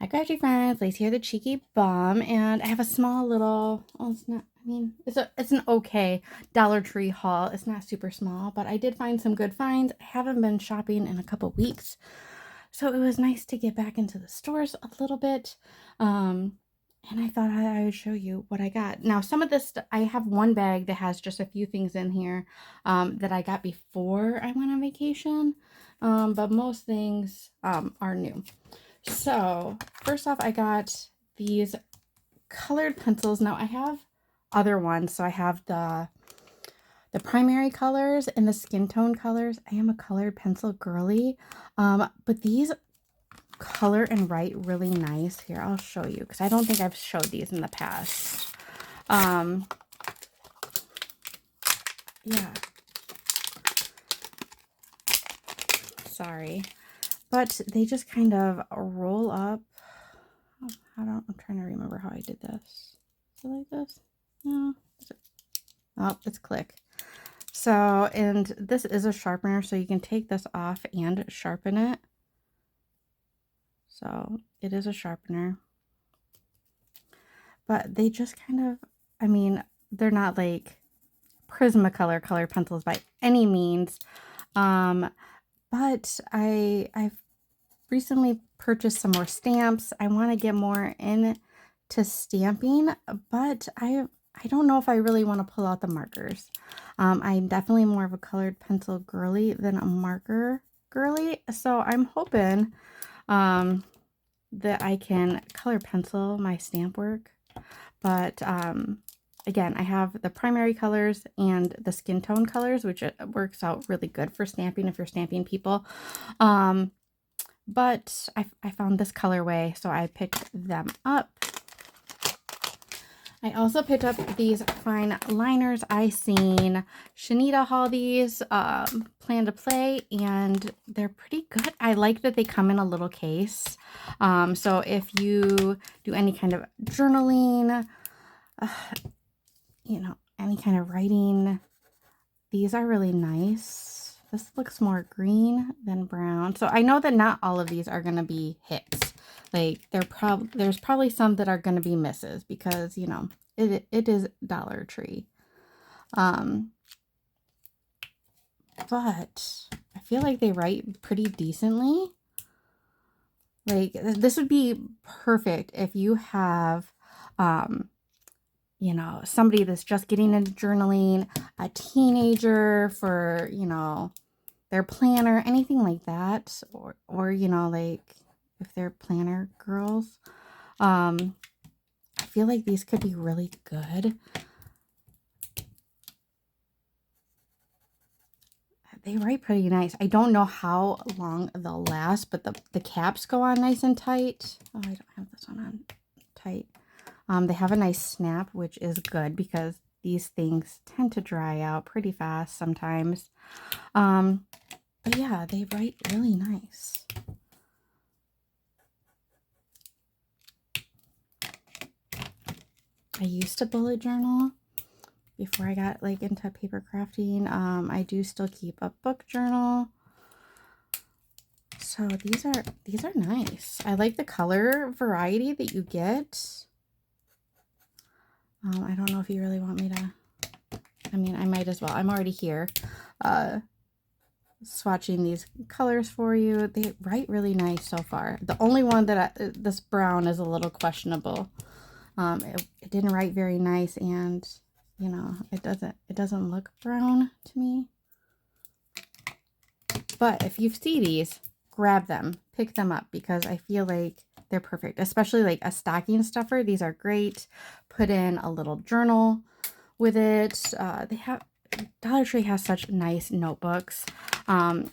Hi, Grouchy friends. Lacey here, the cheeky bum, and I have a small little. Oh, it's not. I mean, it's an okay Dollar Tree haul. It's not super small, but I did find some good finds. I haven't been shopping in a couple weeks, so it was nice to get back into the stores a little bit. Um, and I thought I would show you what I got. Now, some of this I have one bag that has just a few things in here that I got before I went on vacation, but most things are new. So, first off, I got these colored pencils. Now, I have other ones. So, I have the primary colors and the skin tone colors. I am a colored pencil girly. But these color and write really nice. Here, I'll show you because I don't think I've showed these in the past. Yeah. Sorry. But they just kind of roll up. I'm trying to remember how I did this. Is it like this? No. Oh, it's click. So, and this is a sharpener, so you can take this off and sharpen it. So, it is a sharpener. But they just kind of, I mean, they're not like Prismacolor color pencils by any means. But I've recently purchased some more stamps. I want to get more into stamping, but I don't know if I really want to pull out the markers. I'm definitely more of a colored pencil girly than a marker girly, so I'm hoping that I can color pencil my stamp work. But again, I have the primary colors and the skin tone colors, which works out really good for stamping if you're stamping people. But I found this colorway, so I picked them up. I also picked up these fine liners. I seen Shanita haul these, Plan to Play, and they're pretty good. I like that they come in a little case. So if you do any kind of journaling, you know, any kind of writing, these are really nice. This looks more green than brown. So I know that not all of these are going to be hits. Like there's probably some that are going to be misses because, you know, it is Dollar Tree. But I feel like they write pretty decently. Like this would be perfect if you have you know, somebody that's just getting into journaling, a teenager for, you know, their planner, anything like that, or you know, like if they're planner girls. I feel like these could be really good. They write pretty nice. I don't know how long they'll last, but the caps go on nice and tight. Oh, I don't have this one on tight. They have a nice snap, which is good because these things tend to dry out pretty fast sometimes. But yeah, they write really nice. I used to bullet journal before I got like into paper crafting. I do still keep a book journal. So these are nice. I like the color variety that you get. I don't know if you really want me to, I mean, I might as well. I'm already here swatching these colors for you. They write really nice so far. The only one that this brown is a little questionable. It didn't write very nice, and you know, it doesn't look brown to me. But if you see these, grab them, pick them up, because I feel like they're perfect, especially like a stocking stuffer. These are great. Put in a little journal with it. Dollar Tree has such nice notebooks to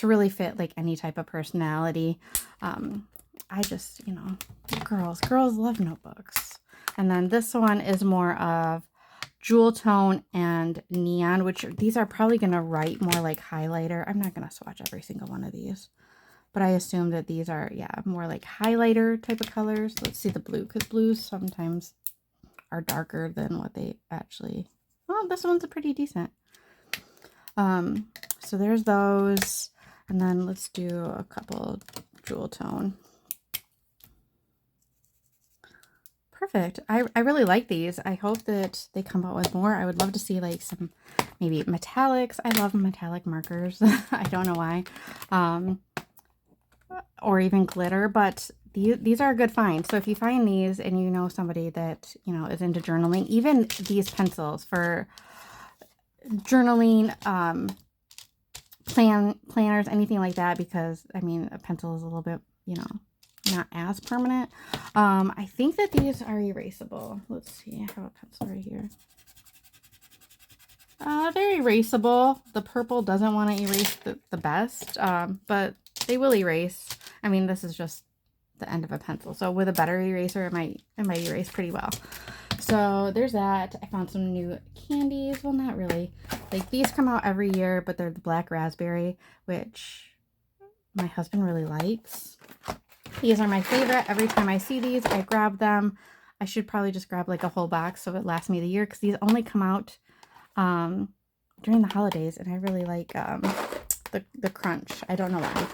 really fit like any type of personality. I just, you know, girls love notebooks. And then this one is more of jewel tone and neon, which these are probably going to write more like highlighter. I'm not going to swatch every single one of these, but I assume that these are, yeah, more like highlighter type of colors. Let's see the blue, because blues sometimes are darker than what they actually, well, this one's a pretty decent. So there's those, and then let's do a couple jewel tone. perfect. I really like these. I hope that they come out with more. I would love to see like some maybe metallics. I love metallic markers. I don't know why. Or even glitter, but these are a good find. So if you find these and you know somebody that, you know, is into journaling, even these pencils for journaling, planners, anything like that, because I mean, a pencil is a little bit, you know, not as permanent. I think that these are erasable. Let's see, I have a pencil right here. They're erasable. The purple doesn't want to erase the best, but they will erase. I mean, this is just the end of a pencil, so with a better eraser, it might erase pretty well. So there's that. I found some new candies. Well, not really. Like, these come out every year, but they're the black raspberry, which my husband really likes. These are my favorite. Every time I see these, I grab them. I should probably just grab like a whole box so it lasts me the year, because these only come out during the holidays, and I really like the crunch. I don't know why.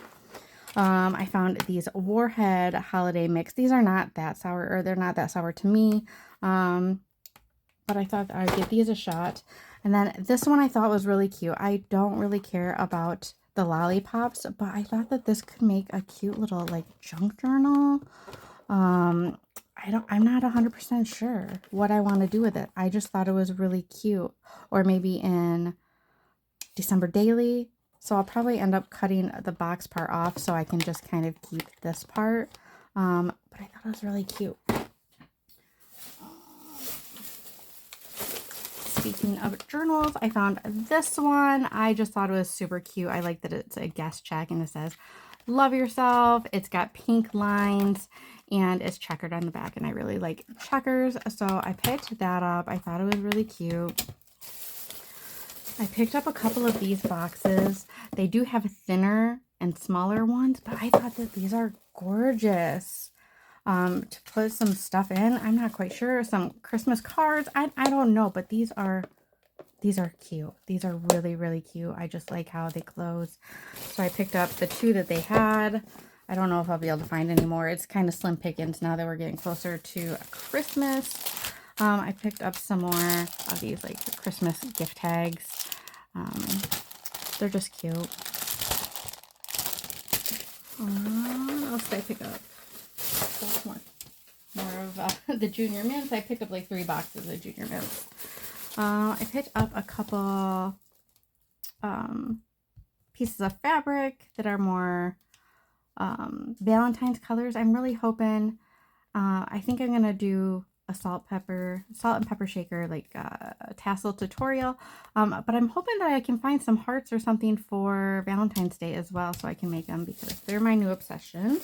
I found these Warhead holiday mix. These are not that sour, or they're not that sour to me, but I thought I'd give these a shot. And then this one I thought was really cute. I don't really care about the lollipops, but I thought that this could make a cute little like junk journal. I'm not 100% sure what I want to do with it. I just thought it was really cute. Or maybe in December daily. So I'll probably end up cutting the box part off so I can just kind of keep this part. But I thought it was really cute. Speaking of journals, I found this one. I just thought it was super cute. I like that it's a guest check and it says, "Love yourself." It's got pink lines and it's checkered on the back, and I really like checkers, so I picked that up. I thought it was really cute. I picked up a couple of these boxes. They do have thinner and smaller ones, but I thought that these are gorgeous to put some stuff in. I'm not quite sure. Some Christmas cards. I don't know, but these are cute. These are really, really cute. I just like how they close. So I picked up the two that they had. I don't know if I'll be able to find any more. It's kind of slim pickings now that we're getting closer to Christmas. I picked up some more of these like Christmas gift tags. They're just cute. What else did I pick up? More of the Junior Mints. I picked up like 3 boxes of Junior Mints. I picked up a couple pieces of fabric that are more Valentine's colors. I'm really hoping, I think I'm going to do a salt and pepper shaker, like tassel tutorial. But I'm hoping that I can find some hearts or something for Valentine's Day as well, so I can make them, because they're my new obsession.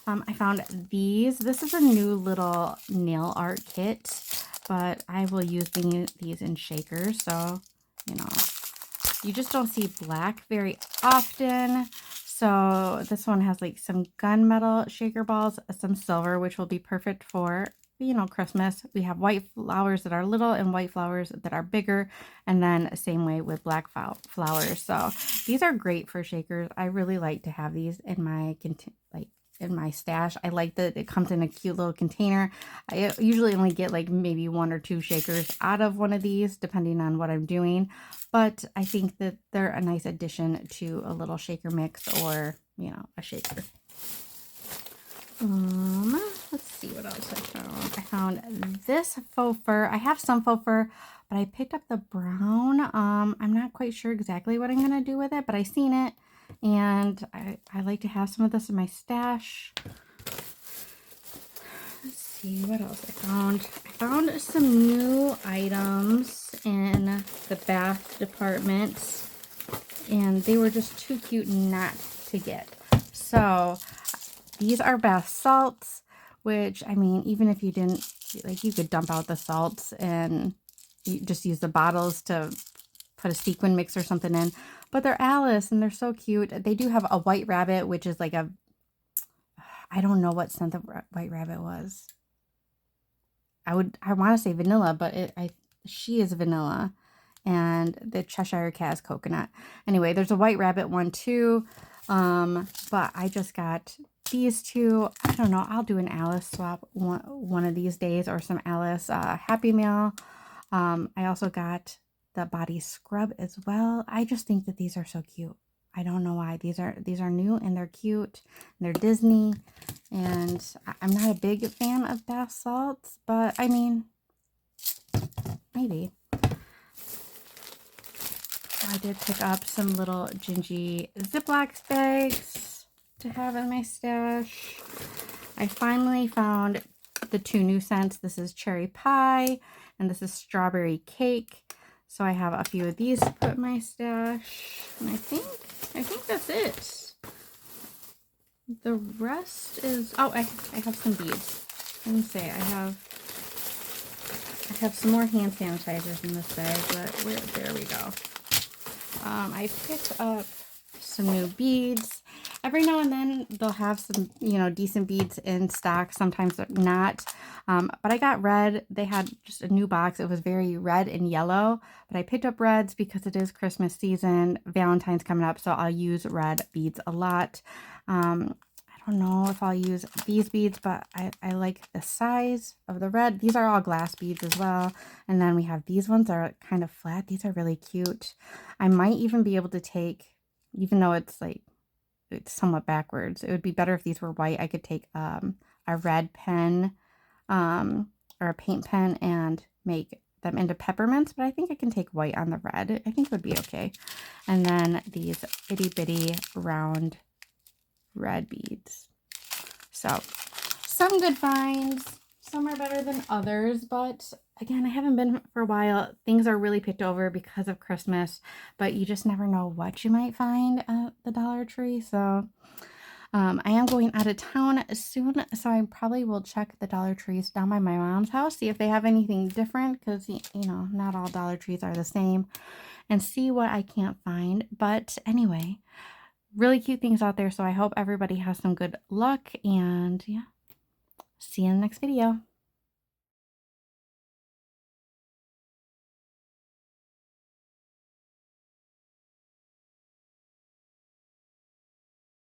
I found these. This is a new little nail art kit, but I will use these in shakers. So, you know, you just don't see black very often. So this one has like some gunmetal shaker balls, some silver, which will be perfect for, you know, Christmas. We have white flowers that are little and white flowers that are bigger, and then same way with black flowers. So these are great for shakers. I really like to have these in my in my stash. I like that it comes in a cute little container. I usually only get like maybe 1 or 2 shakers out of one of these, depending on what I'm doing. But I think that they're a nice addition to a little shaker mix, or, you know, a shaker. Let's see what else I found. I found this faux fur. I have some faux fur, but I picked up the brown. I'm not quite sure exactly what I'm going to do with it, but I seen it, and I like to have some of this in my stash. Let's see what else I found. I found some new items in the bath department, and they were just too cute not to get. So these are bath salts, which, I mean, even if you didn't, like, you could dump out the salts and you just use the bottles to put a sequin mix or something in. But they're Alice, and they're so cute. They do have a white rabbit, which is like I don't know what scent the white rabbit was. I want to say vanilla, but she is vanilla. And the Cheshire Cat is coconut. Anyway, there's a white rabbit one too. But I just got these two. I don't know. I'll do an Alice swap one of these days, or some Alice Happy Meal. I also got the body scrub as well. I just think that these are so cute. I don't know why. These are new and they're cute. And they're Disney. And I'm not a big fan of bath salts, but I mean, maybe. I did pick up some little Gingy Ziploc bags to have in my stash. I finally found the two new scents. This is cherry pie and this is strawberry cake. So I have a few of these to put in my stash. And I think that's it. The rest is, oh, I have some beads. Let me say, I have some more hand sanitizers in this bag, but there we go. I picked up some new beads. Every now and then they'll have some, decent beads in stock. Sometimes they're not. But I got red. They had just a new box. It was very red and yellow. But I picked up reds because it is Christmas season. Valentine's coming up, so I'll use red beads a lot. I don't know if I'll use these beads, but I like the size of the red. These are all glass beads as well. And then we have these ones that are kind of flat. These are really cute. I might even be able to take, even though it's somewhat backwards, it would be better if these were white. I could take a red pen or a paint pen and make them into peppermints, but I think I can take white on the red. I think it would be okay. And then these itty bitty round red beads. So some good finds. Some are better than others, but again, I haven't been for a while. Things are really picked over because of Christmas, but you just never know what you might find at the Dollar Tree. So I am going out of town soon, so I probably will check the Dollar Trees down by my mom's house, see if they have anything different, because, not all Dollar Trees are the same, and see what I can't find. But anyway, really cute things out there, so I hope everybody has some good luck, and yeah, see you in the next video.